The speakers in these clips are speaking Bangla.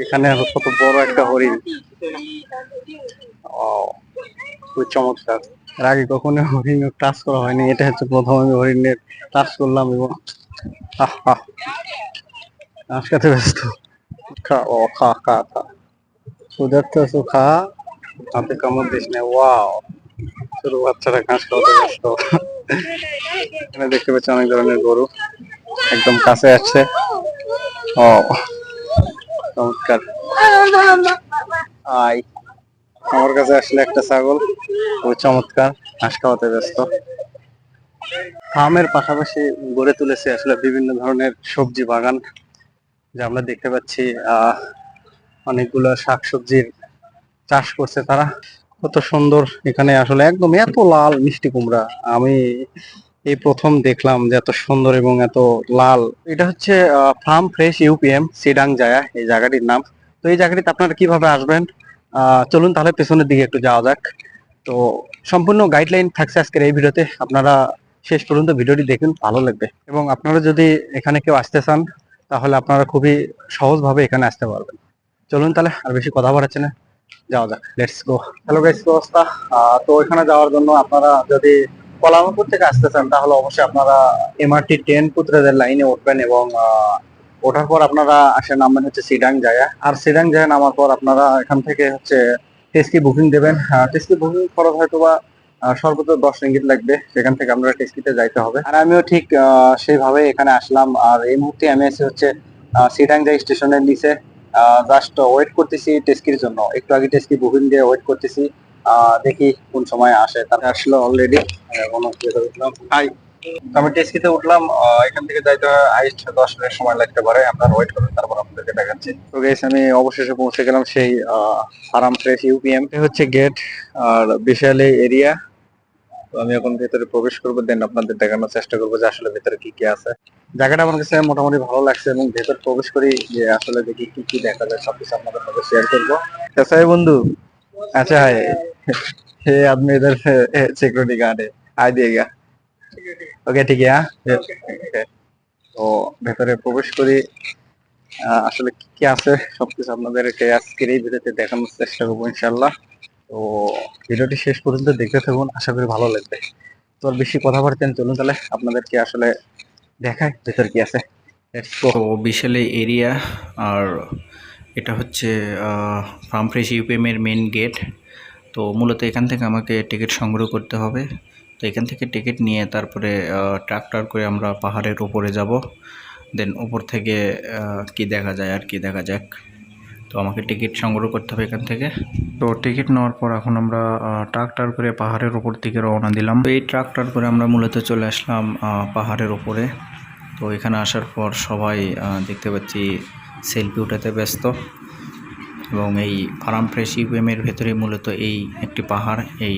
এখানে কত বড় একটা হরিণ। ও, খুব চমৎকার। এর আগে কখনো হরিণ টাচ করা হয়নি, এটা হচ্ছে প্রথম আমি হরিণের টাচ করলাম। এবং আহ আহ ঘাস খেতে ব্যস্ত। খা, ও খা খা খা, ক্ষুধার্ত আছো খা, হাতে কামড় দিস না। ওয়াও, ছোট বাচ্চারা ঘাস খাওয়াতে ব্যস্ত। এখানে দেখতে পাচ্ছি অনেক ধরনের গরু, একদম কাছে আসছে। ও, চমৎকার। আই, আমার কাছে আসলে একটা ছাগল, ওই চমৎকার, ঘাস খাওয়াতে ব্যস্ত। ফার্মের পাশাপাশি গড়ে তুলেছে আসলে বিভিন্ন ধরনের সবজি বাগান, যা আমরা দেখতে পাচ্ছি। অনেকগুলো শাকসবজির চাষ করছে তারা। কত সুন্দর এখানে আসলে, একদম এত লাল মিষ্টি কুমড়া আমি এই প্রথম দেখলাম যে এত সুন্দর এবং এত লাল। এটা হচ্ছে ফার্ম ফ্রেশ ইউপিএম সিডাং জায়া, এই জায়গাটির নাম। তো এই জায়গাটিতে আপনারা কিভাবে আসবেন, চলুন তাহলে পেছনের দিকে একটু যাওয়া যাক। তো সম্পূর্ণ গাইডলাইন থাকছে আজকের এই ভিডিওতে, আপনারা শেষ পর্যন্ত ভিডিওটি দেখুন, ভালো লাগবে। এবং আপনারা যদি এখানে কেউ আসতে চান, তাহলে আপনারা খুবই সহজভাবে এখানে আসতে পারবেন। চলুন তাহলে আর বেশি কথা বাড়াচ্ছি না, যাওয়া যাক, লেটস গো। হ্যালো গাইস, কি অবস্থা? তো এখানে যাওয়ার জন্য আপনারা যদি কোলালামপুর থেকে আসতে চান, তাহলে অবশ্যই আপনারা MRT 10 পুত্রদের লাইনে উঠবেন। এবং ওঠার পর আপনারা নামবেন হচ্ছে সিডাং জায়া। আর সিডাং জায়া নামার পর আপনারা এখান থেকে হচ্ছে টেস্কি বুকিং দেবেন। টেস্কি বুকিং খরচ হয়তো বা সর্বোচ্চ 10 রিঙ্গিত লাগবে। সেখান থেকে আপনারা টেস্কিতে যাইতে হবে। আর আমিও ঠিক সেইভাবে এখানে আসলাম। আর এই মুহূর্তে আমি আছি হচ্ছে সিডাং জায়া স্টেশনের নিচে। জাস্ট ওয়েট করতেছি টেস্কির জন্য, একটু আগে টেস্কি বুকিং দিয়ে ওয়েট করতেছি। দেখি কোন সময় আসে। তারপরে আসলো অলরেডি। হাই, আমি টেস্কিতে উঠলাম। এখান থেকে যাইতে হাইস্ট 10 মিনিট সময় লাগতে পারে, আপনারা ওয়েট করুন, তারপর আপনাদেরকে দেখাচ্ছি। তো গাইস, আমি অবশেষে পৌঁছে গেলাম সেই ফার্ম ফ্রেশ ইউপিএম। হচ্ছে গেট আর বিশাল এরিয়া। তো আমি এখন ভেতরে প্রবেশ করবো, দেন আপনাদের দেখানোর চেষ্টা করবো যে আসলে ভেতরে কি কি আছে। জায়গাটা আমার কাছে মোটামুটি ভালো লাগছে, এবং ভেতর প্রবেশ করি যে আসলে দেখি কি কি দেখা যায়, সবকিছু আপনাদের সাথে শেয়ার করবো। कैसा है बंधु? अच्छा है। ये आदमी इधर सिक्योरिटी गार्ड है, आ दिएगा। ওকে, ঠিক আছে। Okay. তো ভেতরে প্রবেশ করি, আসলে কি কি আছে সবকিছু আপনাদেরকে আজকের এই ভিডিওতে দেখানোর চেষ্টা করবো ইনশাল্লাহ। তো ভিডিওটি শেষ পর্যন্ত দেখতে থাকুন, আশা করি ভালো লাগবে। তো আর বেশি কথা বাড়তেন, চলুন তাহলে আপনাদেরকে আসলে দেখায় ভেতর কি আছে। তো বিশালে এরিয়া। আর এটা হচ্ছে ফার্ম ফ্রেশ ইউপিএমের মেন গেট। তো মূলত এখান থেকে আমাকে টিকিট সংগ্রহ করতে হবে। তো এখান থেকে টিকিট নিয়ে তারপরে ট্রাক্টর করে আমরা পাহাড়ের উপরে যাব। দেন উপর থেকে কি দেখা যায় আর কি দেখা যাক। তো আমাকে টিকিট সংগ্রহ করতে হবে এখান থেকে। তো টিকিট নেওয়ার পর এখন আমরা ট্রাক্টর করে পাহাড়ের উপর দিকে রওনা দিলাম। তো এই ট্রাক্টর করে আমরা মূলত চলে আসলাম পাহাড়ের উপরে। তো এখানে আসার পর সবাই দেখতে পাচ্ছি সেলফি উঠাতে ব্যস্ত। এবং এই ফার্ম ফ্রেশ ইউপিএমের ভেতরে মূলত এই একটি পাহাড়, এই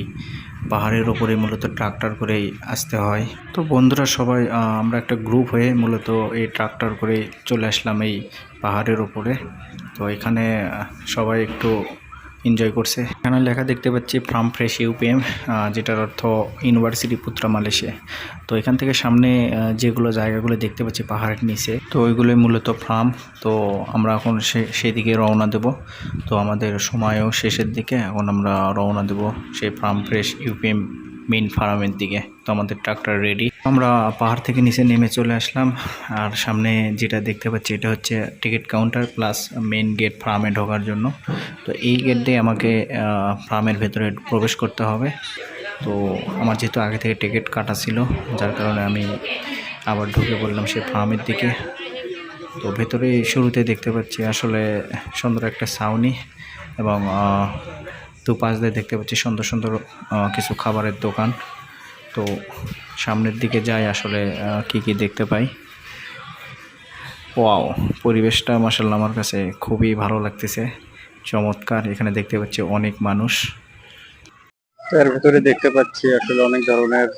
পাহাড়ের ওপরে মূলত ট্রাক্টর করেই আসতে হয়। তো বন্ধুরা সবাই আমরা একটা গ্রুপ হয়ে মূলত এই ট্রাক্টর করে চলে আসলাম এই পাহাড়ের ওপরে। তো এখানে সবাই একটু এনজয় করছে। এখানে লেখা দেখতে পাচ্ছি ফার্ম ফ্রেশ ইউপিএম, যেটার অর্থ ইউনিভার্সিটি পুত্রা মালয়েশিয়া। তো এখান থেকে সামনে যেগুলো জায়গাগুলো দেখতে পাচ্ছি পাহাড়ের নিচে, তো ওইগুলোই মূলত ফার্ম। তো আমরা এখন সেদিকে রওনা দেব। তো আমাদের সময়ও শেষের দিকে, এখন আমরা রওনা দেব সেই ফার্ম ফ্রেশ ইউপিএম মেইন ফার্মের দিকে। তো আমাদের ট্রাক্টর রেডি, আমরা পাহাড় থেকে নিচে নেমে চলে আসলাম। আর সামনে যেটা দেখতে পাচ্ছি এটা হচ্ছে ticket counter plus main gate ফার্মে ঢোকার জন্য। তো এই গেট দিয়ে আমাকে ফার্মের ভেতরে প্রবেশ করতে হবে। তো আমার যেহেতু আগে থেকে টিকিট কাটা ছিল, যার কারণে আমি আবার ঢুকে পড়লাম সেই ফার্মের দিকে। তো ভেতরে শুরুতে দেখতে পাচ্ছি আসলে সুন্দর একটা ছাউনি, এবং দুপাশ দিয়ে দেখতে পাচ্ছি সুন্দর সুন্দর কিছু খাবারের দোকান। তো সামনের দিকে যাই, আসলে কি কি দেখতে পাই। ওয়াও, পরিবেশটা মাশাআল্লাহ আমার কাছে খুবই ভালো লাগতেছে, চমৎকার। এখানে দেখতে পাচ্ছি অনেক মানুষ। এর ভিতরে দেখতে পাচ্ছি আসলে অনেক ধরনের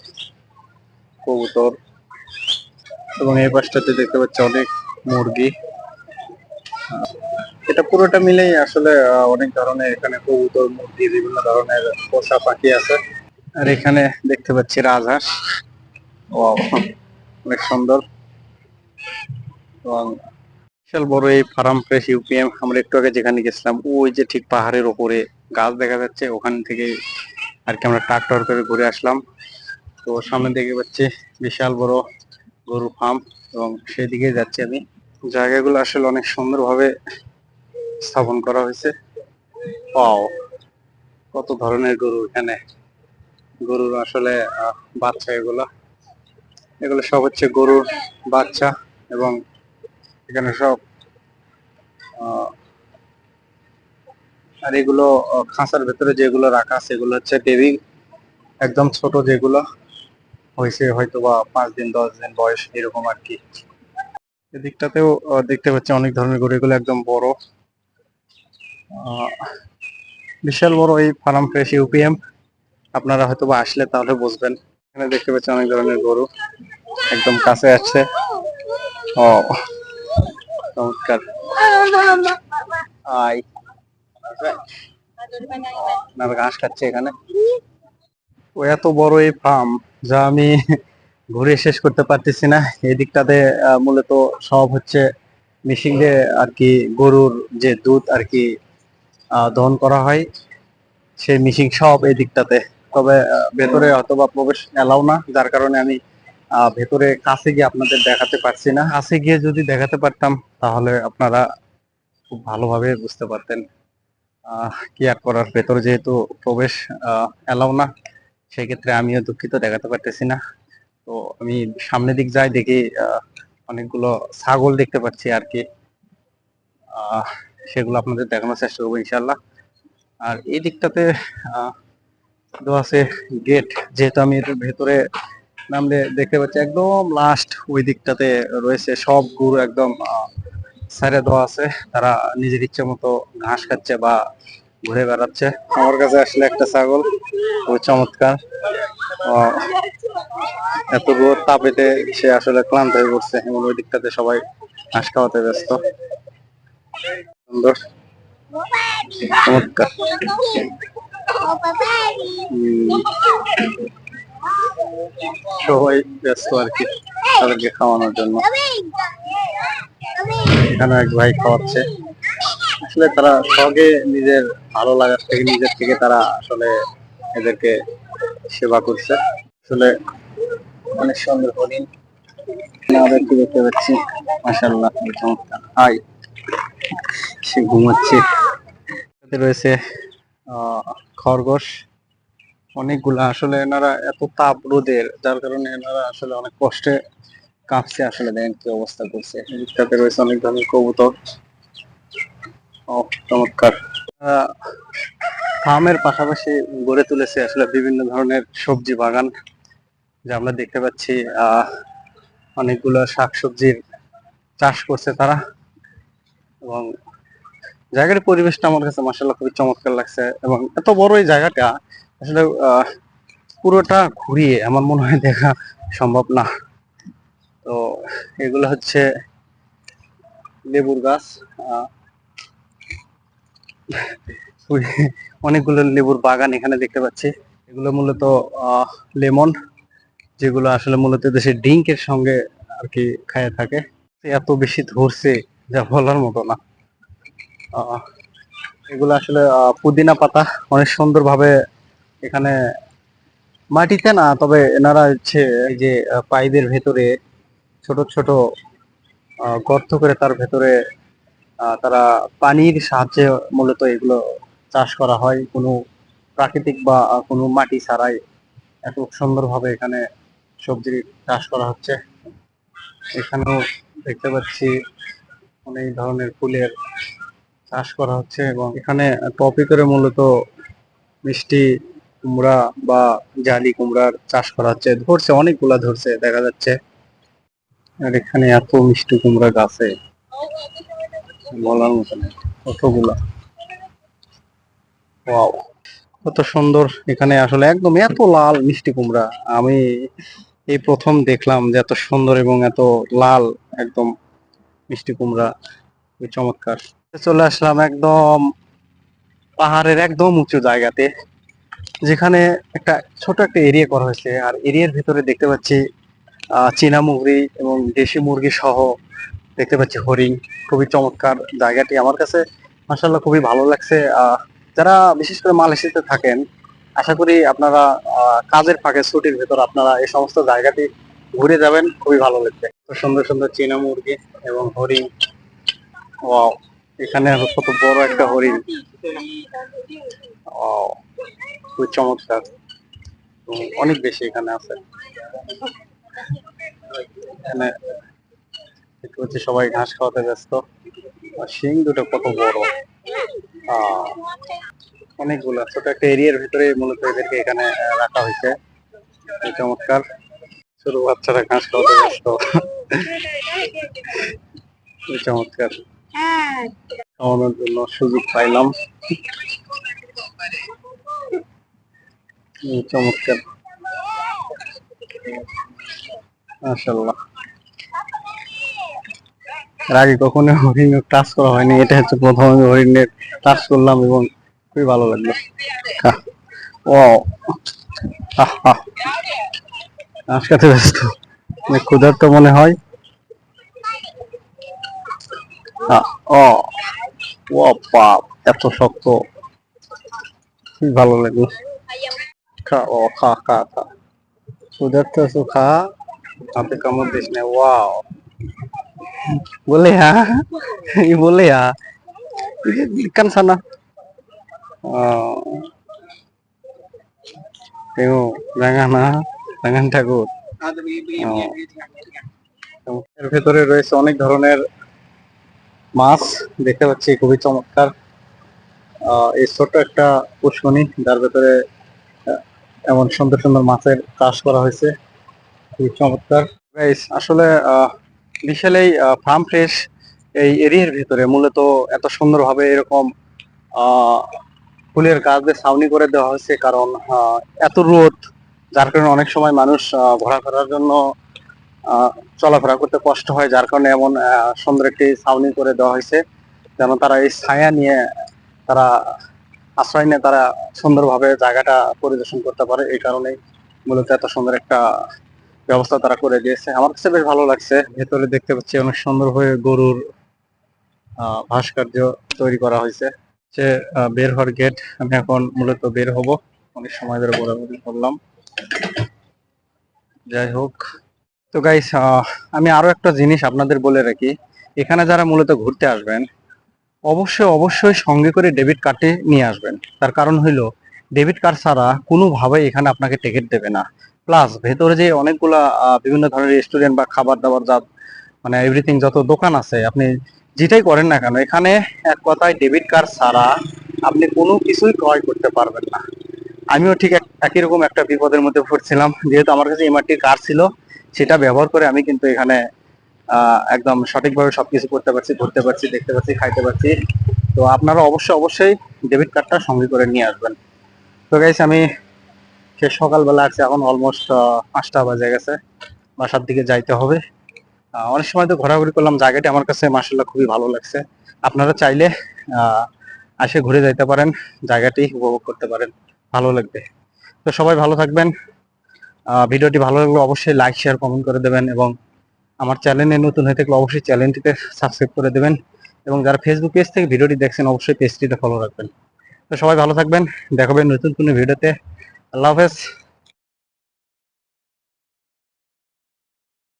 কবুতর, এবং এই পাশটাতে দেখতে পাচ্ছি অনেক মুরগি। এটা পুরোটা মিলেই আসলে অনেক ধরনের এখানে কবুতর, মুরগি, বিভিন্ন ধরনের পোষা পাখি আছে। আর এখানে দেখতে পাচ্ছি রাজহাঁস। ও, অনেক সুন্দর। এবং বিশাল বড় এই ফার্ম ফ্রেশ ইউপিএম। আমরা একটু আগে যেখানে গেছিলাম ওই যে ঠিক পাহাড়ের ওপরে গাছ দেখা যাচ্ছে, ওখান থেকে আর কি আমরা ট্রাক্টর করে ঘুরে আসলাম। তো সামনে দেখতে পাচ্ছি বিশাল বড় গরু ফার্ম এবং সেদিকে যাচ্ছি আমি। জায়গাগুলো আসলে অনেক সুন্দরভাবে স্থাপন করা হয়েছে। পাও কত ধরনের গরু এখানে, গরুর আসলে বাচ্চা, এগুলো এগুলো সব হচ্ছে গরুর বাচ্চা। এবং এখানে সব আহ, আর এগুলো খাঁচার ভেতরে যেগুলো রাখা আছে এগুলো হচ্ছে বেবি, একদম ছোট, যেগুলো হয়েছে হয়তো বা 5 দিন 10 দিন বয়স এরকম আর কি। এদিকটাতেও দেখতে পাচ্ছি অনেক ধরনের গরু, এগুলো একদম বড়, আহ, বিশাল বড় এই ফার্ম ফ্রেশ ইউপিএম। আপনারা হয়তো বা আসলে তাহলে বুঝবেন। এখানে দেখতে পাচ্ছি অনেক ধরনের গরু একদম কাছে আসছে। ও চমৎকার। আই আপনার ঘাস খাচ্ছে এখানে। ও এত বড় এই ফার্ম যা আমি ঘুরে শেষ করতে পারতেছি না। এই দিকটাতে মূলত সব হচ্ছে মেশিন দিয়ে আর কি গরুর যে দুধ আর কি দহন করা হয়, সেই মিশিং সব এই দিকটাতে। তবে ভেতরে অথবা প্রবেশ এলাও না, যার কারণে আমি ভেতরে কাছে গিয়ে আপনাদের দেখাতে পারছি না। কাছে গিয়ে যদি দেখাতে পারতাম তাহলে আপনারা খুব ভালোভাবে বুঝতে পারতেন। কি আর করার, ভেতরে যেহেতু প্রবেশ এলাও না, সেক্ষেত্রে আমিও দুঃখিত, দেখাতে পারতেছি না। তো আমি সামনের দিক যাই, দেখি অনেকগুলো ছাগল দেখতে পাচ্ছি আর কি। আহ সেগুলো আপনাদের দেখানোর চেষ্টা করবো ইনশাল্লাহ। আর এই দিকটাতে আহ দেওয়া আছে গেট, যেহেতু আমি এর ভেতরে নামলে দেখতে পাচ্ছি একদম লাস্ট ওই দিকটাতে রয়েছে সব গরু একদম সাইডে দেওয়া আছে। তারা নিজের ইচ্ছে মতো ঘাস খাচ্ছে বা ঘুরে বেড়াচ্ছে। আমার কাছে আসলে একটা ছাগল, খুবই চমৎকার। আহ, এত রোদ তাপেতে সে আসলে ক্লান্ত হয়ে পড়ছে এবং ওই দিকটাতে সবাই ঘাস খাওয়াতে ব্যস্ত। সুন্দর, চমৎকার। সবাই ব্যস্ত আর কি তাদেরকে খাওয়ানোর জন্য। এখানে এক ভাই খাওয়াচ্ছে। আসলে তারা সঙ্গে নিজের ভালো লাগার থেকে, নিজের থেকে তারা আসলে এদেরকে সেবা করছে। আসলে অনেক সুন্দর হরিণ আমাদের কি দেখতে পাচ্ছি, মাশাআল্লাহ চমৎকার। হাই, সে ঘুমাচ্ছে। এতে রয়েছে আহ খরগোশ অনেকগুলা। আসলে এনারা এত তাপ রোদের, যার কারণে এনারা আসলে অনেক কষ্টে কাঁপছে। আসলে দেখেন কি অবস্থা করছে। এদিকটাতে রয়েছে অনেক ধরনের কবুতর। ও চমৎকার। ফার্মের পাশাপাশি গড়ে তুলেছে আসলে বিভিন্ন ধরনের সবজি বাগান, যা আমরা দেখতে পাচ্ছি। অনেকগুলো শাকসবজির চাষ করছে তারা। এবং জায়গার পরিবেশটা আমার কাছে মাশাআল্লাহ খুবই চমৎকার লাগছে। এবং এত বড় এই জায়গাটা আসলে পুরোটা ঘুরিয়ে আমার মনে হয় দেখা সম্ভব না। তো এগুলো হচ্ছে লেবুর গাছ। আহ, অনেকগুলো লেবুর বাগান এখানে দেখতে পাচ্ছি। এগুলো মূলত লেমন, যেগুলো আসলে মূলত দেশের ড্রিঙ্কের সঙ্গে আর কি খায় থাকে। এত বেশি ধরছে যা বলার মতো না। আহ, এগুলো আসলে পুদিনা পাতা অনেক সুন্দর ভাবে এখানে, মাটিতে না, তবে এনারা হচ্ছে এই যে পাইপের ভেতরে ছোট ছোট গর্ত করে তার ভেতরে তারা পানির সাহায্যে মূলত এগুলো চাষ করা হয়, কোনো প্রাকৃতিক বা কোনো মাটি ছাড়াই এত সুন্দরভাবে এখানে সবজি চাষ করা হচ্ছে। এখানেও দেখতে পাচ্ছি অনেক ধরনের ফুলের চাষ করা হচ্ছে। এবং এখানে টপি করে মূলত মিষ্টি কুমড়া বা জালি কুমড়ার চাষ করা হচ্ছে। ধরছে, অনেকগুলা ধরছে দেখা যাচ্ছে। আর এখানে এত মিষ্টি কুমড়া গাছে বলার মতো না, কতগুলা। ওয়াও, কত সুন্দর। এখানে আসলে একদম এত লাল মিষ্টি কুমড়া আমি এই প্রথম দেখলাম, যে এত সুন্দর এবং এত লাল একদম মিষ্টি কুমড়া, খুবই চমৎকার। চলে আসলাম একদম পাহাড়ের একদম উঁচু জায়গাতে, যেখানে একটা ছোট একটা এরিয়া করা হয়েছে। আর এরিয়ার ভিতরে দেখতে পাচ্ছি চীনা মুরগি এবং দেশি মুরগি সহ দেখতে পাচ্ছি হরিণ, খুবই চমৎকার জায়গাটি আমার কাছে মাশাআল্লাহ খুবই ভালো লাগছে। যারা বিশেষ করে মালয়েশিয়াতে থাকেন, আশা করি আপনারা কাজের ফাঁকে ছুটির ভেতর আপনারা এই সমস্ত জায়গাটি ঘুরে যাবেন, খুবই ভালো লাগবে। তো সুন্দর সুন্দর চীনা মুরগি এবং হরিণ, ওয়াও, এখানে আরো কত বড় একটা হরিণ, ওয়াও, খুবই চমৎকার। তো অনেক বেশি এখানে আছে। এখানে দেখতে পাচ্ছি সবাই ঘাস খাওয়াতে ব্যস্ত। আর শিং দুটো কত বড়, আহ অনেকগুলো ছোট একটা এরিয়ার ভিতরে মূলত এদেরকে এখানে রাখা হয়েছে। খুবই চমৎকার। ছোট বাচ্চারা ঘাস খাওয়াতে ব্যস্ত। খুবই চমৎকার, খাওয়ানোর জন্য সুযোগ পাইলাম। চমৎকার, মাশাআল্লাহ। এর আগে কখনো হরিণের টাচ করা হয়নি, এটা হচ্ছে প্রথম আমি হরিণের টাচ করলাম এবং খুবই ভালো লাগলো। ও ঘাস খেতে ব্যস্ত, অনেক ক্ষুধার্ত মনে হয়। ও ও বাপ, এত শক্ত, খুবই ভালো লাগলো। খা, ও খা খা খা, ক্ষুধার্ত আছো, খা, হাতে কামড় দিস না। Wow, boleh ya, boleh ya, ikan sana. Oh, tengok, jangan takut. এর ভেতরে রয়েছে অনেক ধরনের মাছ, দেখতে পাচ্ছি খুবই চমৎকার। এই ছোট্ট একটা পুষ্করণী, যার ভেতরে এমন সুন্দর সুন্দর মাছের চাষ করা হয়েছে, খুবই চমৎকার। গাইস, আসলে বিশাল এই ফার্ম ফ্রেশ এই এরিয়ার ভিতরে মূলত এত সুন্দরভাবে এরকম আহ ফুলের গাছ দিয়ে ছাউনি করে দেওয়া হয়েছে, কারণ এত রোদ, যার কারণে অনেক সময় মানুষ ঘোরাফেরার জন্য চলাফেরা করতে কষ্ট হয়, যার কারণে এমন সুন্দর একটি ছাউনি করে দেওয়া হয়েছে, যেন তারা এই ছায়া নিয়ে, তারা আশ্রয় নিয়ে তারা সুন্দরভাবে জায়গাটা পরিদর্শন করতে পারে। এই কারণেই মূলত এত সুন্দর একটা ব্যবস্থা তারা করে দিয়েছে। আমার কাছে বেশ ভালো লাগছে। ভেতরে দেখতে পাচ্ছি অনেক সুন্দর হয়ে গরুর ভাস্কর্য তৈরি করা হয়েছে। যে বের হওয়ার গেট, আমি এখন মূলত বের হব, অনেক সময় ধরে ঘোরাঘুরি করলাম। যাই হোক, তো গাইস, আমি আরো একটা জিনিস আপনাদের বলে রাখি, এখানে যারা মূলত ঘুরতে আসবেন অবশ্যই অবশ্যই সঙ্গে করে ডেবিট কার্ডটি নিয়ে আসবেন। তার কারণ হইলো, ডেবিট কার্ড ছাড়া কোনোভাবেই এখানে আপনাকে টিকিট দেবে না। প্লাস ভেতরে যে অনেকগুলা বিভিন্ন ধরনের রেস্টুরেন্ট বা খাবার দাবার যা মানে এভরিথিং যত দোকান আছে, আপনি যেটাই করেন না কেন, এখানে এক কথায় ডেবিট কার্ড ছাড়া আপনি কোনো কিছুই ক্রয় করতে পারবেন না। আমিও ঠিক একই রকম একটা বিপদের মধ্যে পড়ছিলাম, যেহেতু আমার কাছে এমআরটির কার্ড ছিল, সেটা ব্যবহার করে আমি কিন্তু এখানে একদম সঠিকভাবে সবকিছু করতে পারছি, ঘুরতে পারছি, দেখতে পাচ্ছি, খাইতে পারছি। তো আপনারা অবশ্যই অবশ্যই ডেবিট কার্ডটা সঙ্গে করে নিয়ে আসবেন। তো গাইস, আমি সকালবেলা আছে, এখন অলমোস্ট 5টা বাজে গেছে, বাসার দিকে যাইতে হবে। অনেক সময় তো ঘোরাঘুরি করলাম, জায়গাটি আমার কাছে মাশাআল্লাহ খুবই ভালো লাগছে। আপনারা চাইলে এসে ঘুরে যাইতে পারেন, জায়গাটি উপভোগ করতে পারেন, ভালো লাগবে। তো সবাই ভালো থাকবেন। ভিডিওটি ভালো লাগলে অবশ্যই লাইক, শেয়ার, কমেন্ট করে দেবেন, এবং আমার চ্যানেলে নতুন হয়ে থাকলে অবশ্যই চ্যানেলটিতে সাবস্ক্রাইব করে দেবেন, এবং যারা ফেসবুক পেজ থেকে ভিডিওটি দেখছেন অবশ্যই পেজটিতে ফলো রাখবেন। তো সবাই ভালো থাকবেন, দেখাবেন নতুন কোনো ভিডিওতে। আল্লাহ হাফেজ।